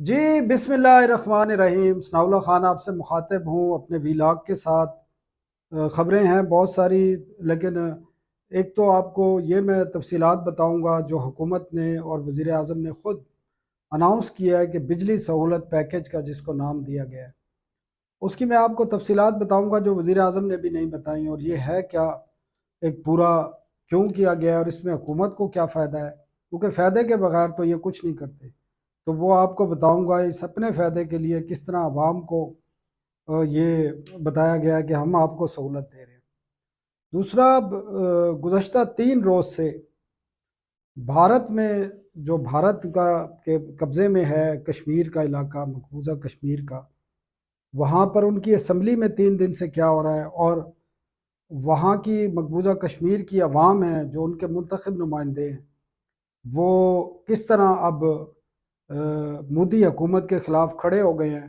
جی بسم اللہ الرحمن الرحیم، ثناء اللہ خان آپ سے مخاطب ہوں اپنے ویلاگ کے ساتھ۔ خبریں ہیں بہت ساری، لیکن ایک تو آپ کو یہ میں تفصیلات بتاؤں گا جو حکومت نے اور وزیر اعظم نے خود اناؤنس کیا ہے کہ بجلی سہولت پیکج کا جس کو نام دیا گیا ہے، اس کی میں آپ کو تفصیلات بتاؤں گا جو وزیر اعظم نے بھی نہیں بتائیں، اور یہ ہے کیا، ایک پورا کیوں کیا گیا ہے اور اس میں حکومت کو کیا فائدہ ہے، کیونکہ فائدے کے بغیر تو یہ کچھ نہیں کرتے۔ تو وہ آپ کو بتاؤں گا اس اپنے فائدے کے لیے کس طرح عوام کو یہ بتایا گیا کہ ہم آپ کو سہولت دے رہے ہیں۔ دوسرا، گزشتہ 3 روز سے بھارت میں، جو بھارت کا کے قبضے میں ہے کشمیر کا علاقہ، مقبوضہ کشمیر کا، وہاں پر ان کی اسمبلی میں 3 دن سے کیا ہو رہا ہے، اور وہاں کی مقبوضہ کشمیر کی عوام ہے جو ان کے منتخب نمائندے ہیں، وہ کس طرح اب مودی حکومت کے خلاف کھڑے ہو گئے ہیں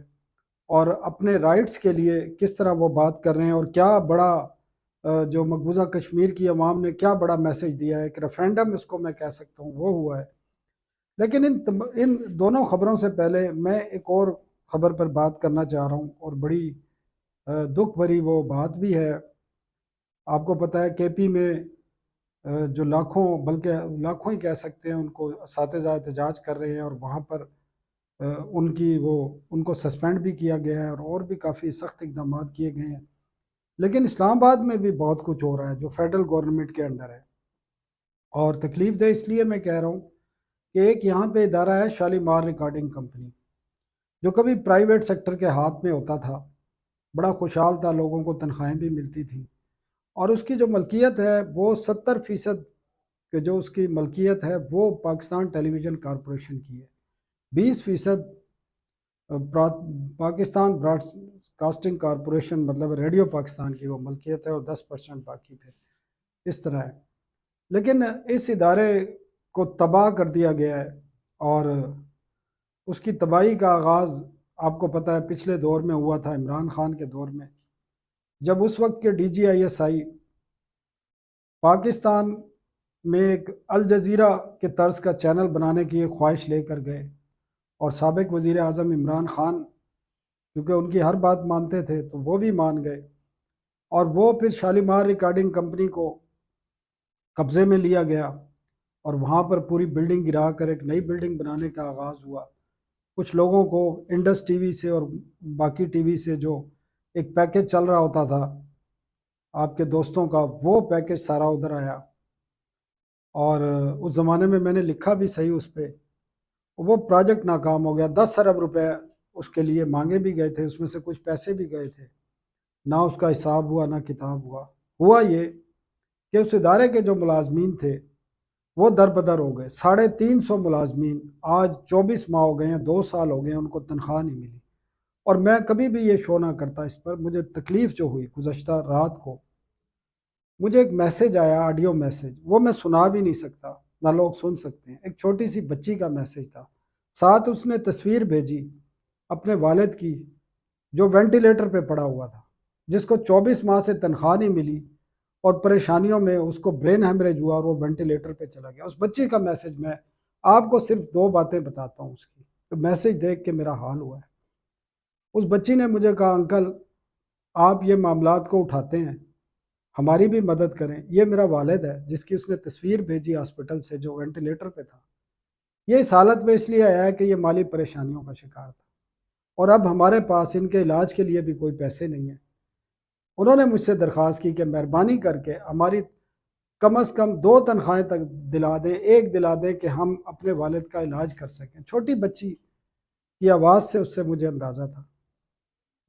اور اپنے رائٹس کے لیے کس طرح وہ بات کر رہے ہیں، اور کیا بڑا جو مقبوضہ کشمیر کی عوام نے کیا بڑا میسج دیا ہے، کہ ریفرینڈم اس کو میں کہہ سکتا ہوں وہ ہوا ہے۔ لیکن ان دونوں خبروں سے پہلے میں ایک اور خبر پر بات کرنا چاہ رہا ہوں، اور بڑی دکھ بھری وہ بات بھی ہے۔ آپ کو پتہ ہے کے پی میں جو لاکھوں، بلکہ لاکھوں ہی کہہ سکتے ہیں، ان کو اساتذہ احتجاج کر رہے ہیں، اور وہاں پر ان کو سسپینڈ بھی کیا گیا ہے، اور بھی کافی سخت اقدامات کیے گئے ہیں۔ لیکن اسلام آباد میں بھی بہت کچھ ہو رہا ہے جو فیڈرل گورنمنٹ کے انڈر ہے، اور تکلیف دہ اس لیے میں کہہ رہا ہوں کہ ایک یہاں پہ ادارہ ہے شالیمار ریکارڈنگ کمپنی، جو کبھی پرائیویٹ سیکٹر کے ہاتھ میں ہوتا تھا، بڑا خوشحال تھا، لوگوں کو تنخواہیں بھی ملتی تھیں، اور اس کی جو ملکیت ہے وہ 70% کہ جو اس کی ملکیت ہے وہ پاکستان ٹیلی ویژن کارپوریشن کی ہے، 20% پاکستان براڈ کاسٹنگ کارپوریشن مطلب ریڈیو پاکستان کی وہ ملکیت ہے، اور 10% باقی پھر اس طرح ہے۔ لیکن اس ادارے کو تباہ کر دیا گیا ہے، اور اس کی تباہی کا آغاز آپ کو پتہ ہے پچھلے دور میں ہوا تھا، عمران خان کے دور میں، جب اس وقت کے D G I S I Pakistan میں ایک الجزیرہ کے طرز کا چینل بنانے کی ایک خواہش لے کر گئے، اور سابق وزیر اعظم عمران خان کیونکہ ان کی ہر بات مانتے تھے تو وہ بھی مان گئے، اور وہ پھر شالیمار ریکارڈنگ کمپنی کو قبضے میں لیا گیا، اور وہاں پر پوری بلڈنگ گرا کر ایک نئی بلڈنگ بنانے کا آغاز ہوا۔ کچھ لوگوں کو انڈس ٹی وی سے اور باقی ٹی وی سے جو ایک پیکج چل رہا ہوتا تھا آپ کے دوستوں کا، وہ پیکج سارا ادھر آیا، اور اس زمانے میں نے لکھا بھی صحیح اس پہ، وہ پروجیکٹ ناکام ہو گیا۔ 10 ارب روپے اس کے لیے مانگے بھی گئے تھے، اس میں سے کچھ پیسے بھی گئے تھے، نہ اس کا حساب ہوا نہ کتاب ہوا یہ کہ اس ادارے کے جو ملازمین تھے وہ در بدر ہو گئے۔ 350 ملازمین آج 24 ماہ ہو گئے ہیں، 2 سال ہو گئے ہیں، ان کو تنخواہ نہیں ملی۔ اور میں کبھی بھی یہ شو نہ کرتا اس پر، مجھے تکلیف جو ہوئی گزشتہ رات کو، مجھے ایک میسج آیا، آڈیو میسج، وہ میں سنا بھی نہیں سکتا، نہ لوگ سن سکتے ہیں، ایک چھوٹی سی بچی کا میسج تھا، ساتھ اس نے تصویر بھیجی اپنے والد کی جو وینٹیلیٹر پہ پڑا ہوا تھا، جس کو 24 ماہ سے تنخواہ نہیں ملی، اور پریشانیوں میں اس کو برین ہیمریج ہوا، اور وہ وینٹیلیٹر پہ چلا گیا۔ اس بچی کا میسج میں آپ کو صرف 2 باتیں بتاتا ہوں اس کی، تو میسج دیکھ کے میرا حال ہوا ہے۔ اس بچی نے مجھے کہا، انکل آپ یہ معاملات کو اٹھاتے ہیں، ہماری بھی مدد کریں، یہ میرا والد ہے جس کی اس نے تصویر بھیجی ہاسپٹل سے جو وینٹیلیٹر پہ تھا، یہ اس حالت میں اس لیے آیا ہے کہ یہ مالی پریشانیوں کا شکار تھا، اور اب ہمارے پاس ان کے علاج کے لیے بھی کوئی پیسے نہیں ہیں۔ انہوں نے مجھ سے درخواست کی کہ مہربانی کر کے ہماری کم از کم 2 تنخواہیں تک دلا دیں، ایک دلا دیں کہ ہم اپنے والد کا علاج کر سکیں۔ چھوٹی بچی کی آواز سے اس سے مجھے اندازہ تھا۔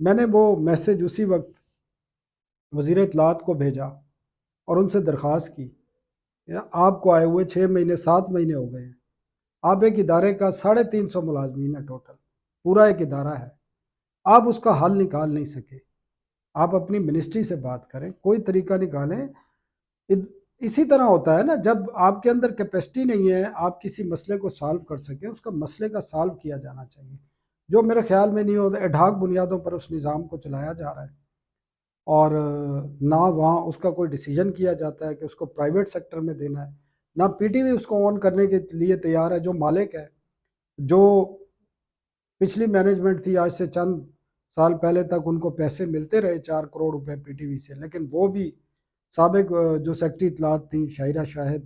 میں نے وہ میسج اسی وقت وزیر اطلاعات کو بھیجا اور ان سے درخواست کی، آپ کو آئے ہوئے 6 مہینے 7 مہینے ہو گئے ہیں، آپ ایک ادارے کا 350 ملازمین ہے، ٹوٹل پورا ایک ادارہ ہے، آپ اس کا حل نکال نہیں سکے، آپ اپنی منسٹری سے بات کریں، کوئی طریقہ نکالیں۔ اسی طرح ہوتا ہے نا، جب آپ کے اندر کیپیسٹی نہیں ہے آپ کسی مسئلے کو سالو کر سکیں، اس کا مسئلے کا سالو کیا جانا چاہیے، جو میرے خیال میں نہیں ہوتا، ایڈھاک بنیادوں پر اس نظام کو چلایا جا رہا ہے، اور نہ وہاں اس کا کوئی ڈیسیجن کیا جاتا ہے کہ اس کو پرائیویٹ سیکٹر میں دینا ہے، نہ پی ٹی وی اس کو آن کرنے کے لیے تیار ہے، جو مالک ہے، جو پچھلی مینجمنٹ تھی، آج سے چند سال پہلے تک ان کو پیسے ملتے رہے 4 کروڑ روپے پی ٹی وی سے، لیکن وہ بھی سابق جو سیکٹری اطلاعات تھیں شاہرہ شاہد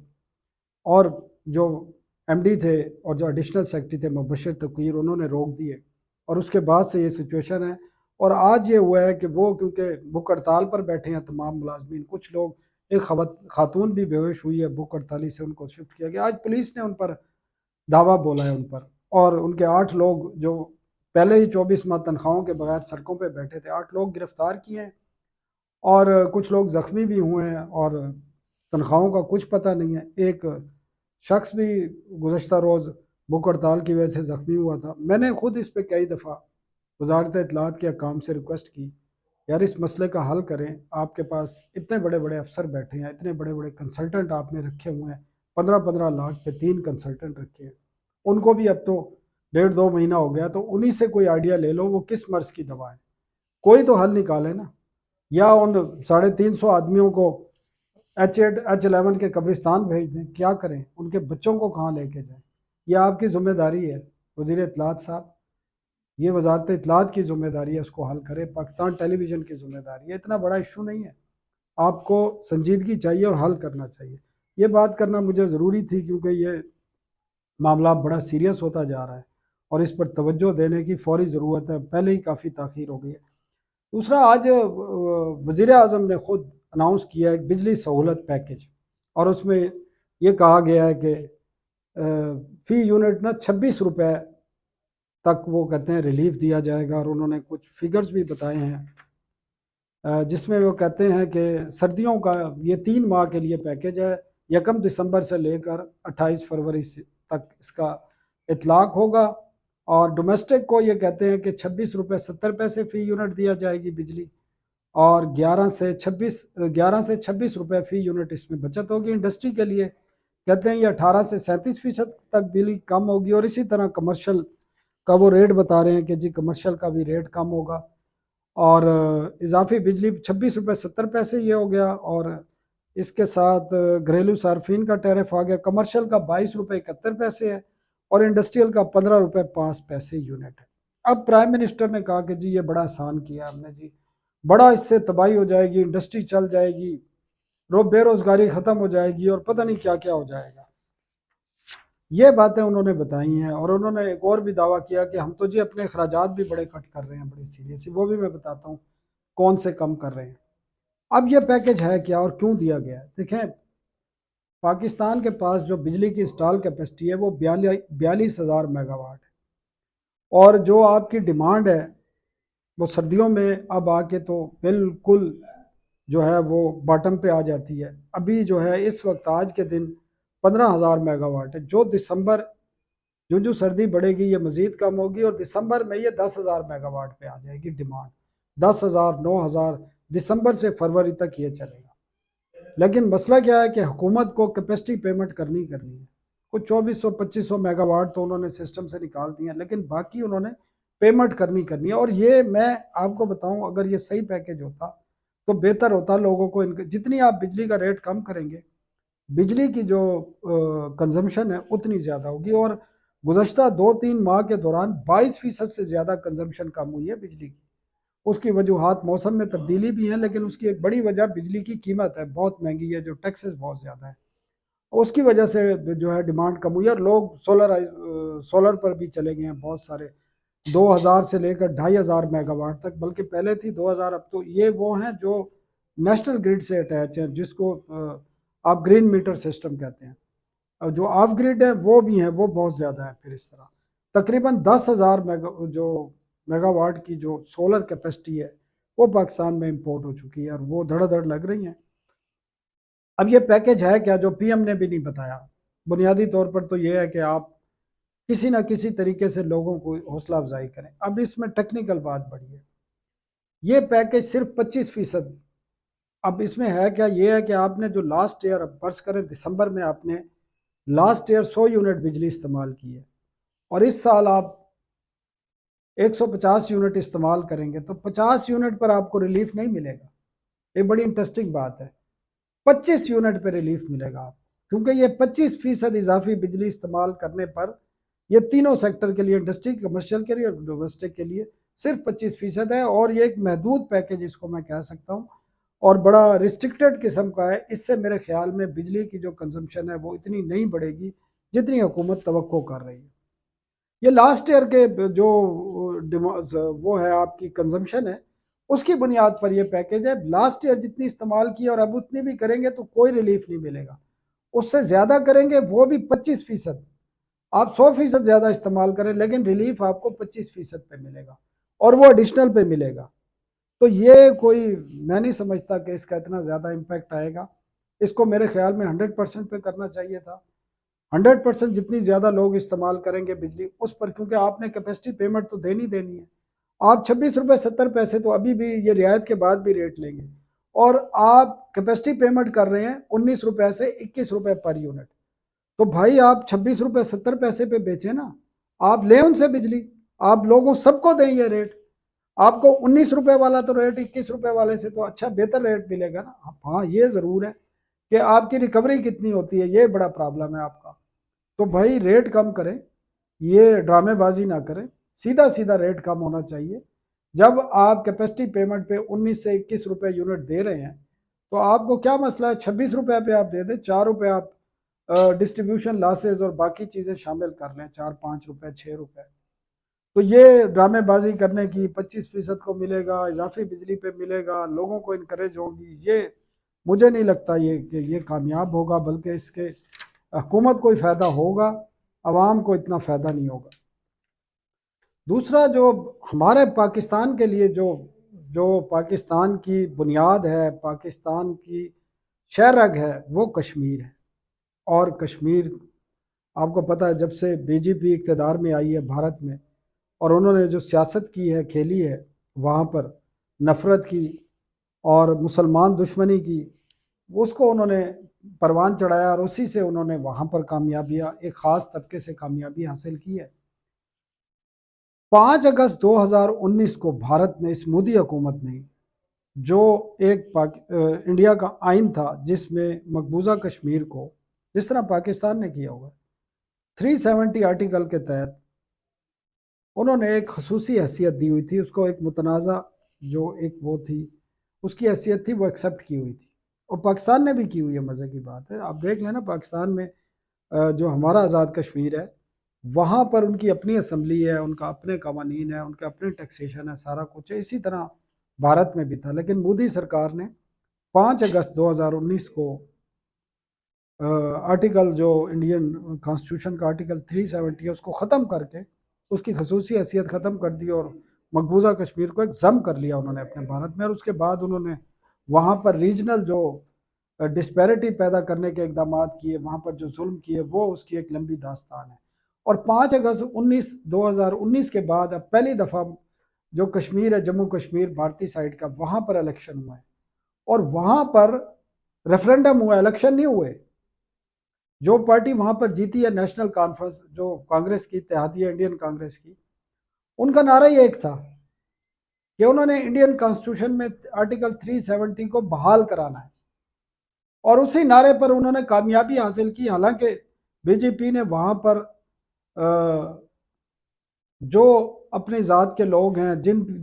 اور جو ایم ڈی تھے اور جو ایڈیشنل سیکرٹری تھے مبشر تقویر، انہوں نے روک دیے، اور اس کے بعد سے یہ سچویشن ہے۔ اور آج یہ ہوا ہے کہ وہ کیونکہ بھوک ہڑتال پر بیٹھے ہیں تمام ملازمین، کچھ لوگ، ایک خاتون بھی بے ہوش ہوئی ہے، بھوک ہڑتالی سے ان کو شفٹ کیا گیا، آج پولیس نے ان پر دعویٰ بولا ہے ان پر، اور ان کے 8 لوگ جو پہلے ہی 24 ماہ تنخواہوں کے بغیر سڑکوں پہ بیٹھے تھے، 8 لوگ گرفتار کیے ہیں، اور کچھ لوگ زخمی بھی ہوئے ہیں، اور تنخواہوں کا کچھ پتہ نہیں ہے۔ ایک شخص بھی گزشتہ روز بھوک ہڑتال کی وجہ سے زخمی ہوا تھا۔ میں نے خود اس پہ کئی دفعہ وزارت اطلاعات کے حکام سے ریکویسٹ کی، یار اس مسئلے کا حل کریں، آپ کے پاس اتنے بڑے بڑے افسر بیٹھے ہیں، اتنے بڑے بڑے کنسلٹنٹ آپ نے رکھے ہوئے ہیں، 15 لاکھ پہ 3 کنسلٹنٹ رکھے ہیں، ان کو بھی اب تو 1.5-2 مہینہ ہو گیا، تو انہی سے کوئی آئیڈیا لے لو وہ کس مرض کی دوا ہے، کوئی تو حل نکالے نا، یا ان 350 آدمیوں کو H8 H11 کے قبرستان بھیج دیں، کیا کریں، ان کے بچوں کو کہاں لے کے جائیں؟ یہ آپ کی ذمہ داری ہے وزیر اطلاعات صاحب، یہ وزارت اطلاعات کی ذمہ داری ہے، اس کو حل کرے، پاکستان ٹیلی ویژن کی ذمہ داری ہے، اتنا بڑا ایشو نہیں ہے، آپ کو سنجیدگی چاہیے اور حل کرنا چاہیے۔ یہ بات کرنا مجھے ضروری تھی کیونکہ یہ معاملہ بڑا سیریس ہوتا جا رہا ہے اور اس پر توجہ دینے کی فوری ضرورت ہے، پہلے ہی کافی تاخیر ہو گئی ہے۔ دوسرا، آج وزیر اعظم نے خود اناؤنس کیا ایک بجلی سہولت پیکج، اور اس میں یہ کہا گیا ہے کہ فی یونٹ 26 روپے تک وہ کہتے ہیں ریلیف دیا جائے گا، اور انہوں نے کچھ فگرز بھی بتائے ہیں جس میں وہ کہتے ہیں کہ سردیوں کا یہ 3 ماہ کے لیے پیکج ہے، 1 دسمبر سے لے کر 28 فروری تک اس کا اطلاق ہوگا، اور ڈومیسٹک کو یہ کہتے ہیں کہ 26 روپے 70 پیسے فی یونٹ دیا جائے گی بجلی، اور 11 سے 26 روپے فی یونٹ اس میں بچت ہوگی۔ انڈسٹری کے لیے کہتے ہیں یہ 18 سے 37% تک بجلی کم ہوگی، اور اسی طرح کمرشل کا وہ ریٹ بتا رہے ہیں کہ جی کمرشل کا بھی ریٹ کم ہوگا، اور اضافی بجلی 26 روپے 70 پیسے یہ ہو گیا، اور اس کے ساتھ گھریلو صارفین کا ٹیرف آ گیا، کمرشل کا 22 روپے 71 پیسے ہے، اور انڈسٹریل کا 15 روپے 5 پیسے یونٹ ہے۔ اب پرائم منسٹر نے کہا کہ جی یہ بڑا آسان کیا ہم نے، جی بڑا اس سے تباہی ہو جائے گی، انڈسٹری چل جائے گی، بے روزگاری ختم ہو جائے گی، اور پتہ نہیں کیا کیا ہو جائے گا، یہ باتیں انہوں نے بتائی ہیں۔ اور انہوں نے ایک اور بھی دعویٰ کیا کہ ہم تو جی اپنے اخراجات بھی بڑے کٹ کر رہے ہیں، بڑی سیریس، وہ بھی میں بتاتا ہوں کون سے کم کر رہے ہیں۔ اب یہ پیکج ہے کیا اور کیوں دیا گیا ہے؟ دیکھیں، پاکستان کے پاس جو بجلی کی انسٹال کیپیسٹی ہے وہ 42,000 میگا واٹ ہے، اور جو آپ کی ڈیمانڈ ہے وہ سردیوں میں اب آ کے تو بالکل جو ہے وہ باٹم پہ آ جاتی ہے۔ ابھی جو ہے اس وقت آج کے دن 15,000 میگا واٹ ہے، جو دسمبر جو سردی بڑھے گی یہ مزید کم ہوگی، اور دسمبر میں یہ 10,000 میگا واٹ پہ آ جائے گی ڈیمانڈ، 10,000 9,000 دسمبر سے فروری تک یہ چلے گا۔ لیکن مسئلہ کیا ہے کہ حکومت کو کیپیسٹی پیمنٹ کرنی ہے، کچھ 2400-2500 میگا واٹ تو انہوں نے سسٹم سے نکال دی ہیں، لیکن باقی انہوں نے پیمنٹ کرنی ہے، اور یہ میں آپ کو بتاؤں اگر یہ صحیح پیکج ہوتا تو بہتر ہوتا، لوگوں کو جتنی آپ بجلی کا ریٹ کم کریں گے بجلی کی جو کنزمپشن ہے اتنی زیادہ ہوگی، اور گزشتہ 2-3 ماہ کے دوران 22% سے زیادہ کنزمپشن کم ہوئی ہے بجلی کی۔ اس کی وجوہات موسم میں تبدیلی بھی ہیں، لیکن اس کی ایک بڑی وجہ بجلی کی قیمت ہے، بہت مہنگی ہے، جو ٹیکسز بہت زیادہ ہے، اس کی وجہ سے جو ہے ڈیمانڈ کم ہوئی ہے، اور لوگ سولر پر بھی چلے گئے ہیں بہت سارے، 2,000 سے لے کر 2,500 میگا واٹ تک، بلکہ پہلے تھی 2,000، اب تو یہ وہ ہیں جو نیشنل گریڈ سے اٹیچ ہیں، جس کو آپ گرین میٹر سسٹم کہتے ہیں، اور جو آف گریڈ ہیں وہ بھی ہیں، وہ بہت زیادہ ہیں۔ پھر اس طرح تقریباً 10,000 میگا واٹ کی جو سولر کیپیسٹی ہے وہ پاکستان میں امپورٹ ہو چکی ہے، اور وہ دھڑا دھڑ لگ رہی ہیں۔ اب یہ پیکج ہے کیا، جو پی ایم نے بھی نہیں بتایا، بنیادی طور پر تو یہ ہے کہ آپ کسی نہ کسی طریقے سے لوگوں کو حوصلہ افزائی کریں۔ اب اس میں ٹیکنیکل بات بڑی ہے، یہ پیکج صرف 25%، اب اس میں ہے کیا، یہ ہے کہ آپ نے جو لاسٹ ایئر، اب فرض کریں دسمبر میں آپ نے لاسٹ ایئر 100 یونٹ بجلی استعمال کی ہے، اور اس سال آپ 150 یونٹ استعمال کریں گے، تو 50 یونٹ پر آپ کو ریلیف نہیں ملے گا۔ یہ بڑی انٹرسٹنگ بات ہے، 25 یونٹ پہ ریلیف ملے گا آپ، کیونکہ یہ 25% اضافی بجلی استعمال کرنے پر یہ تینوں سیکٹر کے لیے، انڈسٹری، کمرشل کے لیے اور ڈومیسٹک کے لیے صرف 25% ہے، اور یہ ایک محدود پیکج اس کو میں کہہ سکتا ہوں، اور بڑا ریسٹرکٹڈ قسم کا ہے۔ اس سے میرے خیال میں بجلی کی جو کنزمپشن ہے وہ اتنی نہیں بڑھے گی جتنی حکومت توقع کر رہی ہے۔ یہ لاسٹ ایئر کے جو وہ ہے آپ کی کنزمپشن ہے، اس کی بنیاد پر یہ پیکج ہے۔ لاسٹ ایئر جتنی استعمال کی اور اب اتنی بھی کریں گے تو کوئی ریلیف نہیں ملے گا، اس سے زیادہ کریں گے وہ بھی 25%۔ آپ 100% زیادہ استعمال کریں لیکن ریلیف آپ کو 25% پہ ملے گا، اور وہ ایڈیشنل پہ ملے گا۔ تو یہ کوئی، میں نہیں سمجھتا کہ اس کا اتنا زیادہ امپیکٹ آئے گا۔ اس کو میرے خیال میں 100% پہ کرنا چاہیے تھا۔ 100% جتنی زیادہ لوگ استعمال کریں گے بجلی اس پر، کیونکہ آپ نے کیپیسٹی پیمنٹ تو دینی ہے۔ آپ 26 روپے 70 پیسے تو ابھی بھی یہ رعایت کے بعد بھی ریٹ لیں گے، اور آپ کیپیسٹی پیمنٹ کر رہے ہیں 19 روپے سے 21 روپے پر یونٹ۔ تو بھائی آپ 26 روپے 70 پیسے پہ بیچیں نا، آپ لیں ان سے بجلی، آپ لوگوں سب کو دیں یہ ریٹ۔ آپ کو 19 روپے والا تو ریٹ 21 روپے والے سے تو اچھا بہتر ریٹ ملے گا نا۔ ہاں یہ ضرور ہے کہ آپ کی ریکوری کتنی ہوتی ہے، یہ بڑا پرابلم ہے آپ کا۔ تو بھائی ریٹ کم کریں، یہ ڈرامے بازی نہ کریں، سیدھا سیدھا ریٹ کم ہونا چاہیے۔ جب آپ کیپیسٹی پیمنٹ پہ 19 سے 21 روپے یونٹ دے رہے ہیں تو آپ کو کیا مسئلہ ہے 26 روپے پہ آپ دے دیں، 4 روپے آپ ڈسٹریبیوشن لاسز اور باقی چیزیں شامل کر لیں، 4-5 روپے 6 روپے۔ تو یہ ڈرامے بازی کرنے کی 25% کو ملے گا، اضافی بجلی پہ ملے گا، لوگوں کو انکریج ہوگی، یہ مجھے نہیں لگتا کہ یہ کامیاب ہوگا، بلکہ اس کے حکومت کو ہی فائدہ ہوگا، عوام کو اتنا فائدہ نہیں ہوگا۔ دوسرا جو ہمارے پاکستان کے لیے جو پاکستان کی بنیاد ہے، پاکستان کی شہ رگ ہے، وہ کشمیر ہے۔ اور کشمیر آپ کو پتہ ہے جب سے بی جے پی اقتدار میں آئی ہے بھارت میں، اور انہوں نے جو سیاست کی ہے، کھیلی ہے، وہاں پر نفرت کی اور مسلمان دشمنی کی، اس کو انہوں نے پروان چڑھایا، اور اسی سے انہوں نے وہاں پر کامیابیاں ایک خاص طبقے سے کامیابی حاصل کی ہے۔ 5 اگست 2019 کو بھارت نے، اس مودی حکومت نے، جو ایک انڈیا کا آئین تھا جس میں مقبوضہ کشمیر کو، جس طرح پاکستان نے کیا ہوا 370 آرٹیکل کے تحت انہوں نے ایک خصوصی حیثیت دی ہوئی تھی، اس کو ایک متنازع جو ایک وہ تھی، اس کی حیثیت تھی، وہ ایکسیپٹ کی ہوئی تھی، اور پاکستان نے بھی کی ہوئی ہے۔ مزے کی بات ہے، آپ دیکھ لیں نا، پاکستان میں جو ہمارا آزاد کشمیر ہے، وہاں پر ان کی اپنی اسمبلی ہے، ان کا اپنے قوانین ہے، ان کا اپنے ٹیکسیشن ہے، سارا کچھ ہے۔ اسی طرح بھارت میں بھی تھا، لیکن مودی سرکار نے 5 اگست 2019 کو آرٹیکل جو انڈین کانسٹیٹیوشن کا آرٹیکل 370 ہے، اس کو ختم کر کے اس کی خصوصی حیثیت ختم کر دی، اور مقبوضہ کشمیر کو ایک ضم کر لیا انہوں نے اپنے بھارت میں۔ اور اس کے بعد انہوں نے وہاں پر ریجنل جو ڈسپیرٹی پیدا کرنے کے اقدامات کیے، وہاں پر جو ظلم کیے، وہ اس کی ایک لمبی داستان ہے۔ اور 5 اگست 2019 کے بعد اب پہلی دفعہ جو کشمیر ہے، جموں کشمیر بھارتی سائیڈ کا، وہاں پر الیکشن ہوا ہے، اور وہاں پر ریفرنڈم ہوا ہے، الیکشن نہیں ہوئے۔ جو پارٹی وہاں پر جیتی ہے، نیشنل کانفرنس، جو کانگریس کی اتحادیہ انڈین کانگریس کی، ان کا نعرہ ہی ایک تھا کہ انہوں نے انڈین کانسٹیٹیوشن میں آرٹیکل 370 کو بحال کرانا ہے، اور اسی نعرے پر انہوں نے کامیابی حاصل کی۔ حالانکہ بی جے پی نے وہاں پر جو اپنی ذات کے لوگ ہیں،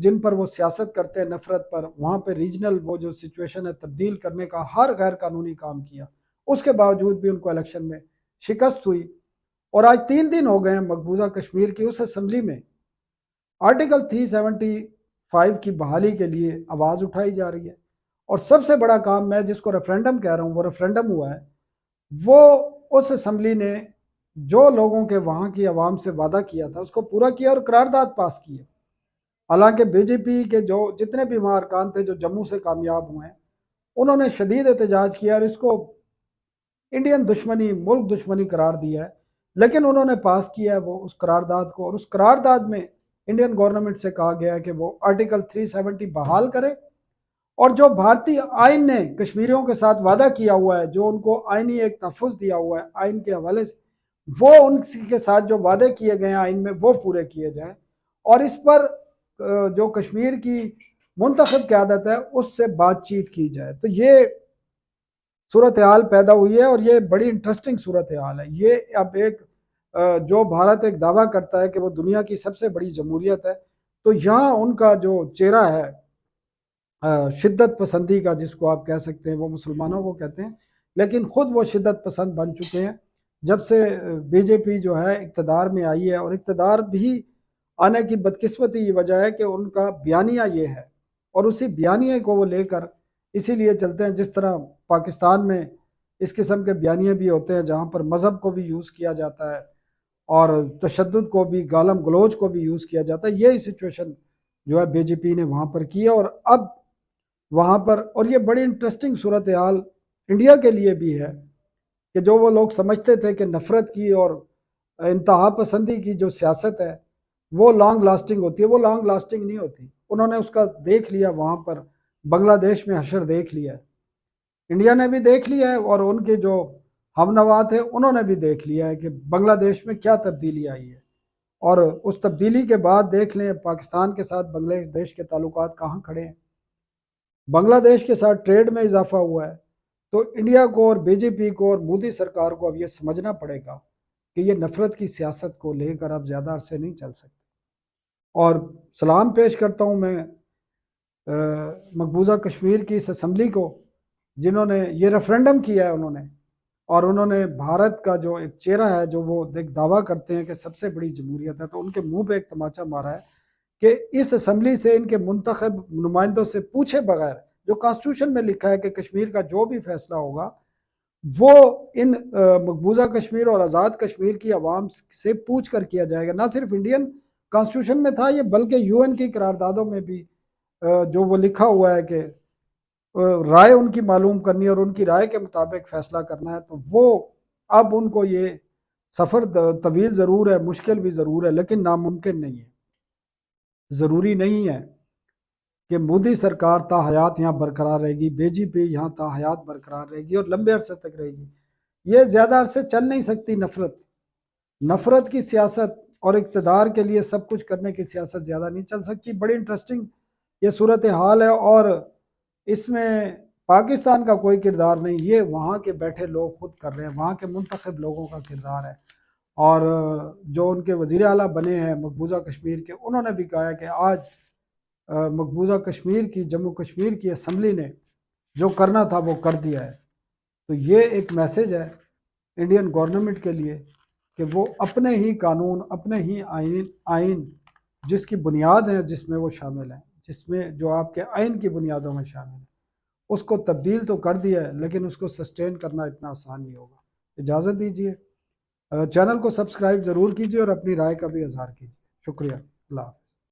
جن پر وہ سیاست کرتے ہیں نفرت پر، وہاں پہ ریجنل وہ جو سچویشن ہے تبدیل کرنے کا ہر غیر قانونی کام کیا، اس کے باوجود بھی ان کو الیکشن میں شکست ہوئی۔ اور آج 3 دن ہو گئے ہیں مقبوضہ کشمیر کی اس اسمبلی میں آرٹیکل 375 کی بحالی کے لیے آواز اٹھائی جا رہی ہے۔ اور سب سے بڑا کام میں جس کو ریفرنڈم کہہ رہا ہوں، وہ ریفرنڈم ہوا ہے، وہ اس اسمبلی نے جو لوگوں کے وہاں کی عوام سے وعدہ کیا تھا اس کو پورا کیا اور قرارداد پاس کی ہے۔ حالانکہ بی جے پی کے جو جتنے بھی وہاں ارکان تھے جو جموں سے کامیاب ہوئے ہیں، انہوں نے شدید احتجاج کیا اور اس کو انڈین دشمنی، ملک دشمنی قرار دیا ہے، لیکن انہوں نے پاس کیا ہے وہ اس قرارداد کو، اور اس قرارداد میں انڈین گورنمنٹ سے کہا گیا ہے کہ وہ آرٹیکل 370 بحال کرے، اور جو بھارتی آئین نے کشمیریوں کے ساتھ وعدہ کیا ہوا ہے، جو ان کو آئینی ایک تحفظ دیا ہوا ہے آئین کے حوالے سے، وہ ان کے ساتھ جو وعدے کیے گئے ہیں آئین میں، وہ پورے کیے جائیں، اور اس پر جو کشمیر کی منتخب قیادت ہے اس سے بات چیت کی جائے۔ تو یہ صورتحال پیدا ہوئی ہے، اور یہ بڑی انٹرسٹنگ صورتحال ہے۔ یہ اب ایک جو بھارت ایک دعویٰ کرتا ہے کہ وہ دنیا کی سب سے بڑی جمہوریت ہے، تو یہاں ان کا جو چہرہ ہے شدت پسندی کا، جس کو آپ کہہ سکتے ہیں، وہ مسلمانوں کو کہتے ہیں، لیکن خود وہ شدت پسند بن چکے ہیں جب سے بی جے پی جو ہے اقتدار میں آئی ہے۔ اور اقتدار بھی آنے کی بدقسمتی یہ وجہ ہے کہ ان کا بیانیہ یہ ہے، اور اسی بیانیے کو وہ لے کر اسی لیے چلتے ہیں، جس طرح پاکستان میں اس قسم کے بیانیے بھی ہوتے ہیں جہاں پر مذہب کو بھی یوز کیا جاتا ہے اور تشدد کو بھی، گالم گلوچ کو بھی یوز کیا جاتا ہے۔ یہی سچویشن جو ہے بی جے پی نے وہاں پر کی ہے، اور اب وہاں پر، اور یہ بڑی انٹرسٹنگ صورتحال انڈیا کے لیے بھی ہے کہ جو وہ لوگ سمجھتے تھے کہ نفرت کی اور انتہا پسندی کی جو سیاست ہے وہ لانگ لاسٹنگ ہوتی ہے، وہ لانگ لاسٹنگ نہیں ہوتی۔ انہوں نے اس کا دیکھ لیا، وہاں پر بنگلہ دیش میں حشر دیکھ لیا ہے، انڈیا نے بھی دیکھ لیا ہے، اور ان کے جو ہم نوا تھے انہوں نے بھی دیکھ لیا ہے کہ بنگلہ دیش میں کیا تبدیلی آئی ہے۔ اور اس تبدیلی کے بعد دیکھ لیں پاکستان کے ساتھ بنگلہ دیش کے تعلقات کہاں کھڑے ہیں، بنگلہ دیش کے ساتھ ٹریڈ میں اضافہ ہوا ہے۔ تو انڈیا کو اور بی جے پی کو اور مودی سرکار کو اب یہ سمجھنا پڑے گا کہ یہ نفرت کی سیاست کو لے کر اب زیادہ عرصے نہیں چل سکتے۔ اور سلام پیش کرتا ہوں میں مقبوضہ کشمیر کی اس اسمبلی کو، جنہوں نے یہ ریفرنڈم کیا ہے، انہوں نے بھارت کا جو ایک چہرہ ہے، جو وہ ایک دعویٰ کرتے ہیں کہ سب سے بڑی جمہوریت ہے، تو ان کے منہ پہ ایک تماچا مارا ہے کہ اس اسمبلی سے، ان کے منتخب نمائندوں سے پوچھے بغیر، جو کانسٹیٹیوشن میں لکھا ہے کہ کشمیر کا جو بھی فیصلہ ہوگا وہ ان مقبوضہ کشمیر اور آزاد کشمیر کی عوام سے پوچھ کر کیا جائے گا۔ نہ صرف انڈین کانسٹیٹیوشن میں تھا یہ، بلکہ یو این کی قراردادوں میں بھی جو وہ لکھا ہوا ہے کہ رائے ان کی معلوم کرنی اور ان کی رائے کے مطابق فیصلہ کرنا ہے۔ تو وہ اب ان کو یہ سفر طویل ضرور ہے، مشکل بھی ضرور ہے، لیکن ناممکن نہیں ہے۔ ضروری نہیں ہے کہ مودی سرکار تا حیات یہاں برقرار رہے گی، بی جے پی یہاں تا حیات برقرار رہے گی اور لمبے عرصے تک رہے گی۔ یہ زیادہ عرصے چل نہیں سکتی۔ نفرت کی سیاست اور اقتدار کے لیے سب کچھ کرنے کی سیاست زیادہ نہیں چل سکتی۔ بڑی انٹرسٹنگ یہ صورتحال ہے، اور اس میں پاکستان کا کوئی کردار نہیں، یہ وہاں کے بیٹھے لوگ خود کر رہے ہیں، وہاں کے منتخب لوگوں کا کردار ہے۔ اور جو ان کے وزیر اعلیٰ بنے ہیں مقبوضہ کشمیر کے، انہوں نے بھی کہا ہے کہ آج مقبوضہ کشمیر کی، جموں کشمیر کی اسمبلی نے جو کرنا تھا وہ کر دیا ہے۔ تو یہ ایک میسج ہے انڈین گورنمنٹ کے لیے کہ وہ اپنے ہی قانون، اپنے ہی آئین جس کی بنیاد ہیں، جس میں وہ شامل ہیں، جس میں جو آپ کے آئین کی بنیادوں میں شامل ہیں، اس کو تبدیل تو کر دیا ہے، لیکن اس کو سسٹین کرنا اتنا آسان نہیں ہوگا۔ اجازت دیجیے، چینل کو سبسکرائب ضرور کیجیے اور اپنی رائے کا بھی اظہار کیجیے۔ شکریہ، اللہ حافظ۔